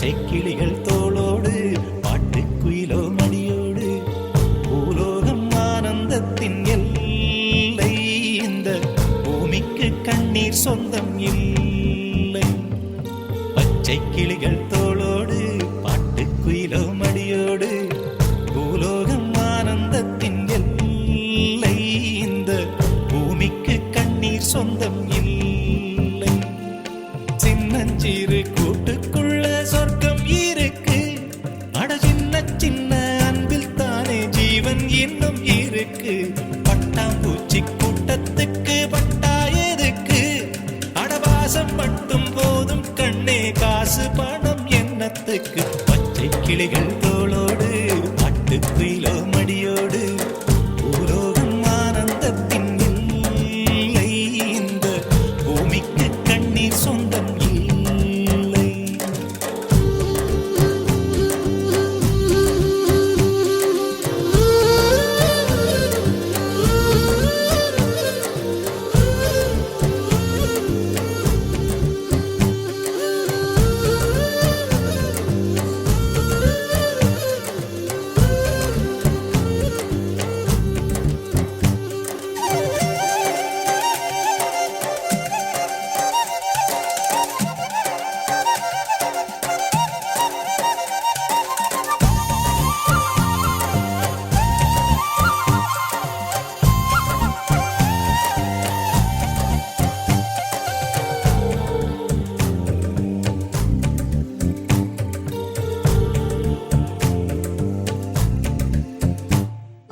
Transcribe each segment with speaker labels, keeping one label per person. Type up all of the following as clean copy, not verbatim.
Speaker 1: பச்சை கிளிகள் தோளோடு பாட்டுக்குயிலோ மடியோடு பூலோகம் ஆனந்தத்தின் எல்லை. இந்த பூமிக்கு கண்ணீர் சொந்தம் இல்லை. பச்சை கிளிகள் தோளோடு பாட்டுக்குயிலோ மடியோடு பூலோகம் ஆனந்தத்தின் எல்லை. இந்த பூமிக்கு கண்ணீர் சொந்தம் இல்லை. சின்னஞ்சிறு கூட்டுக்குள்ள சொர்க்கம் இருக்கு. அட சின்ன சின்ன அன்பில் தானே ஜீவன் இன்னும் இருக்கு. பட்டாம்பூச்சி கூட்டத்துக்கு பட்டா எதுக்கு? அடவாசம் மட்டும் போதும் கண்ணே, காசு பணம் என்னத்துக்கு? பச்சை கிளிகள் தோளோடு பாட்டுக்குயிலோ மடியோடு பூலோகம் ஆனந்தத்தின் இல்லை. இந்த பூமிக்கு கண்ணீர் சொந்தம் இல்லை.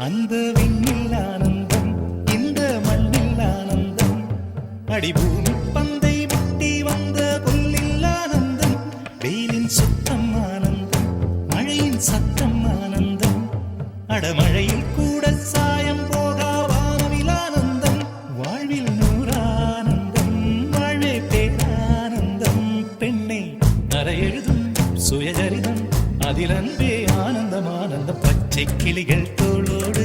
Speaker 1: அந்த விண்ணில் ஆனந்தம், இந்த மண்ணில் ஆனந்தம். அடிபூமி பந்தை முட்டி வந்த புல்லில் ஆனந்தம். வெயிலின் சுத்தம் ஆனந்தம், மழையின் சத்தம் ஆனந்தம். அடமழையில் கூட சாயம் போகா வானவில் ஆனந்தம். வாழ்வில் நூறானந்தம், வாழ்வே பேரானந்தம். பெண்ணை அறையெழுதும் சுயசரிதம், அதில் அன்பே ஆனந்தம் ஆனந்தம். பச்சை கிளிகள் தோளோடு